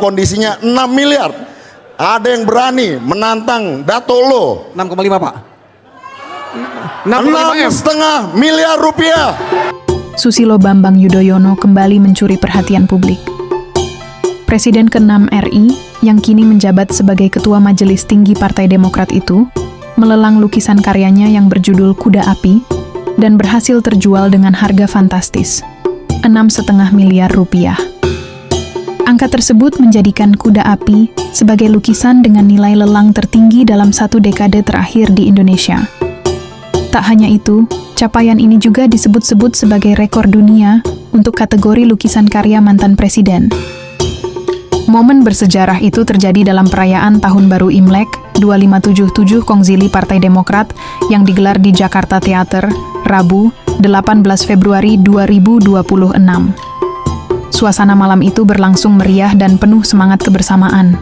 kondisinya 6 miliar. Ada yang berani menantang Dato' Lo 6,5 Pak. 6,5 miliar rupiah. Susilo Bambang Yudhoyono kembali mencuri perhatian publik. Presiden ke-6 RI yang kini menjabat sebagai Ketua Majelis Tinggi Partai Demokrat itu melelang lukisan karyanya yang berjudul Kuda Api dan berhasil terjual dengan harga fantastis, 6,5 miliar rupiah. Angka tersebut menjadikan Kuda Api sebagai lukisan dengan nilai lelang tertinggi dalam satu dekade terakhir di Indonesia. Tak hanya itu, capaian ini juga disebut-sebut sebagai rekor dunia untuk kategori lukisan karya mantan presiden. Momen bersejarah itu terjadi dalam perayaan Tahun Baru Imlek 2577 Kongzili Partai Demokrat yang digelar di Jakarta Theater, Rabu, 18 Februari 2026. Suasana malam itu berlangsung meriah dan penuh semangat kebersamaan.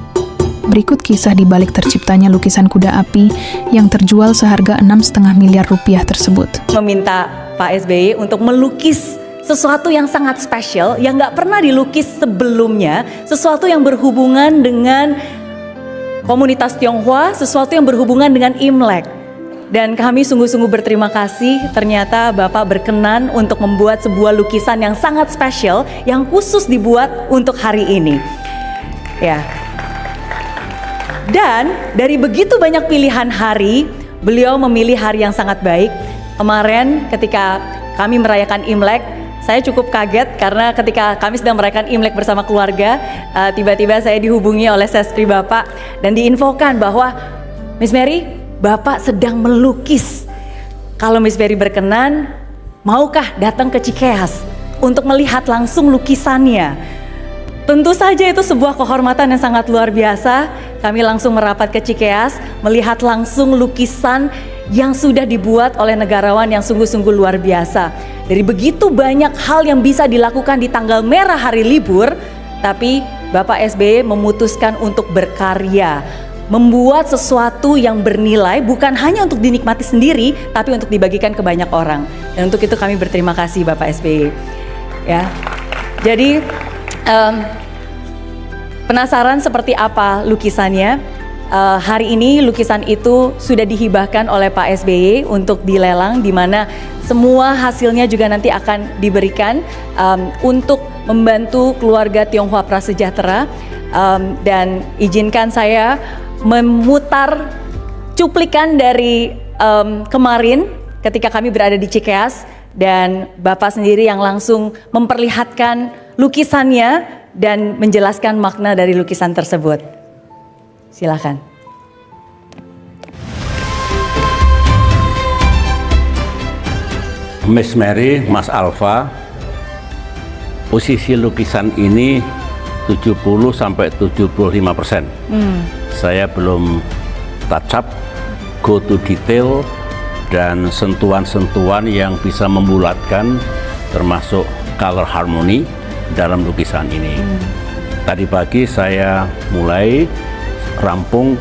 Berikut kisah di balik terciptanya lukisan Kuda Api yang terjual seharga 6,5 miliar rupiah tersebut. Meminta Pak SBY untuk melukis sesuatu yang sangat spesial yang nggak pernah dilukis sebelumnya, sesuatu yang berhubungan dengan komunitas Tionghoa, sesuatu yang berhubungan dengan Imlek. Dan kami sungguh-sungguh berterima kasih, ternyata Bapak berkenan untuk membuat sebuah lukisan yang sangat spesial, yang khusus dibuat untuk hari ini. Ya. Dan dari begitu banyak pilihan hari, beliau memilih hari yang sangat baik. Kemarin ketika kami merayakan Imlek, saya cukup kaget karena ketika kami sedang merayakan Imlek bersama keluarga, tiba-tiba saya dihubungi oleh sestri Bapak dan diinfokan bahwa Miss Mary, Bapak sedang melukis. Kalau Miss Mary berkenan, maukah datang ke Cikeas untuk melihat langsung lukisannya? Tentu saja itu sebuah kehormatan yang sangat luar biasa. Kami langsung merapat ke Cikeas, melihat langsung lukisan yang sudah dibuat oleh negarawan yang sungguh-sungguh luar biasa. Dari begitu banyak hal yang bisa dilakukan di tanggal merah hari libur, tapi Bapak SBY memutuskan untuk berkarya, membuat sesuatu yang bernilai bukan hanya untuk dinikmati sendiri, tapi untuk dibagikan ke banyak orang. Dan untuk itu kami berterima kasih Bapak SBY. Ya, jadi penasaran seperti apa lukisannya? Hari ini lukisan itu sudah dihibahkan oleh Pak SBY untuk dilelang, di mana semua hasilnya juga nanti akan diberikan untuk membantu keluarga Tionghoa Prasejahtera. Dan izinkan saya memutar cuplikan dari kemarin ketika kami berada di Cikeas dan Bapak sendiri yang langsung memperlihatkan lukisannya dan menjelaskan makna dari lukisan tersebut. Silakan. Miss Mary, Mas Alfa, posisi lukisan ini 70-75%. Saya belum touch up, go to detail, dan sentuhan-sentuhan yang bisa membulatkan termasuk color harmony dalam lukisan ini. Tadi pagi saya mulai rampung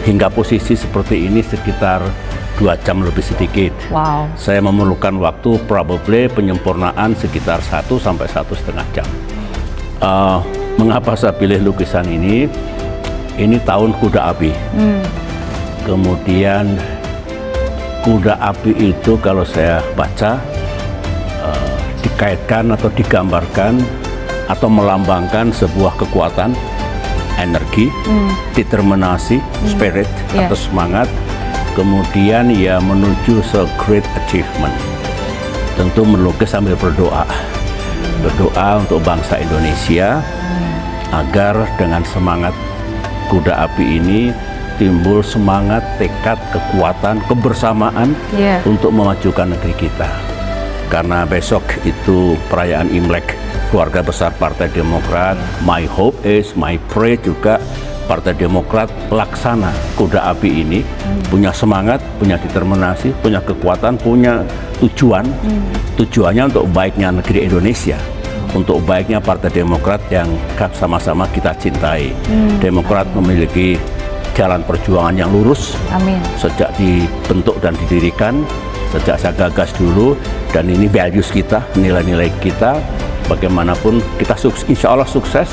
hingga posisi seperti ini sekitar 2 jam lebih sedikit. Wow. Saya memerlukan waktu probably penyempurnaan sekitar 1 sampai 1,5 jam. Mengapa saya pilih lukisan ini? Ini tahun Kuda Api. Kemudian Kuda Api itu kalau saya baca dikaitkan atau digambarkan atau melambangkan sebuah kekuatan, energi, determinasi, spirit atau semangat, kemudian ya menuju great achievement. Tentu melukis sambil berdoa untuk bangsa Indonesia agar dengan semangat Kuda Api ini timbul semangat, tekad, kekuatan, kebersamaan untuk memajukan negeri kita. Karena besok itu perayaan Imlek keluarga besar Partai Demokrat. My hope is, my pray juga Partai Demokrat laksana Kuda Api ini, punya semangat, punya determinasi, punya kekuatan, punya tujuan. Tujuannya untuk baiknya negeri Indonesia, untuk baiknya Partai Demokrat yang sama-sama kita cintai. Demokrat memiliki jalan perjuangan yang lurus. Amin. Sejak dibentuk dan didirikan, sejak saya gagas dulu, dan ini values kita, nilai-nilai kita, bagaimanapun kita insya Allah sukses,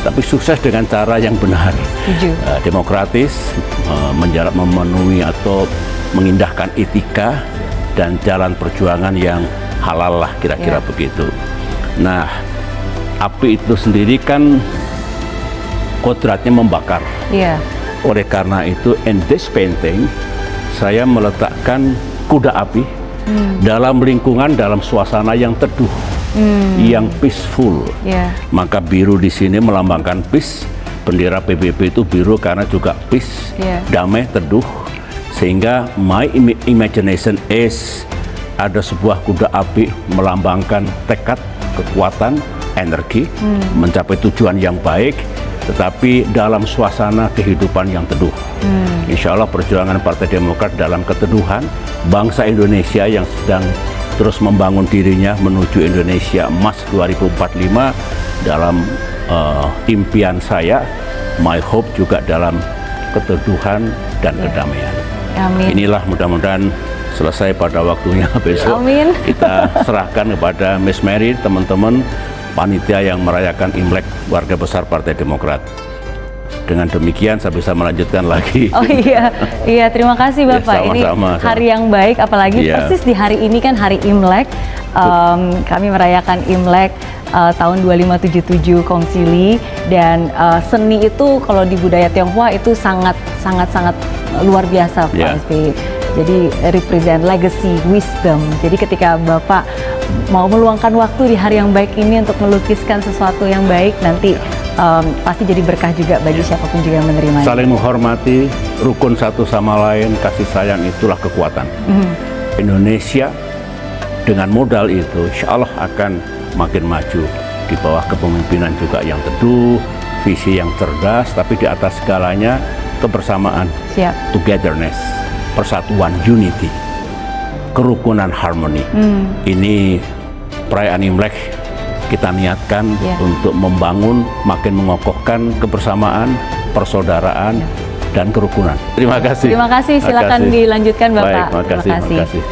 tapi sukses dengan cara yang benar, demokratis, memenuhi atau mengindahkan etika dan jalan perjuangan yang halal lah, kira-kira begitu. Nah, api itu sendiri kan kodratnya membakar. Oleh karena itu, in this painting saya meletakkan kuda api dalam lingkungan, dalam suasana yang teduh, yang peaceful. Maka biru di sini melambangkan peace. Bendera PBB itu biru karena juga peace, damai, teduh. Sehingga my imagination is ada sebuah kuda api melambangkan tekad, kekuatan, energi, mencapai tujuan yang baik, tetapi dalam suasana kehidupan yang teduh. Insya Allah perjuangan Partai Demokrat dalam keteduhan, bangsa Indonesia yang sedang terus membangun dirinya menuju Indonesia Emas 2045 dalam impian saya, my hope juga dalam keteduhan dan kedamaian. Amin. Inilah mudah-mudahan selesai pada waktunya besok. Amin. Kita serahkan kepada Miss Mary, teman-teman panitia yang merayakan Imlek warga besar Partai Demokrat. Dengan demikian saya bisa melanjutkan lagi. Oh iya, terima kasih Bapak. Ya, sama-sama. Ini hari yang baik, apalagi persis di hari ini kan hari Imlek. Kami merayakan Imlek tahun 2577 Kongzili, dan seni itu kalau di budaya Tionghoa itu sangat luar biasa, Pak SBY. Jadi represent legacy, wisdom. Jadi ketika Bapak mau meluangkan waktu di hari yang baik ini untuk melukiskan sesuatu yang baik, nanti pasti jadi berkah juga bagi siapapun juga yang menerimanya. Saling menghormati, rukun satu sama lain, kasih sayang itulah kekuatan. Indonesia dengan modal itu insya Allah akan makin maju di bawah kepemimpinan juga yang teduh, visi yang cerdas, tapi di atas segalanya kebersamaan, togetherness, persatuan, unity, kerukunan, harmoni. Ini perayaan Imlek kita niatkan untuk membangun, makin mengokohkan kebersamaan, persaudaraan, dan kerukunan. Terima kasih. Terima kasih, silakan dilanjutkan Bapak. Baik, terima kasih.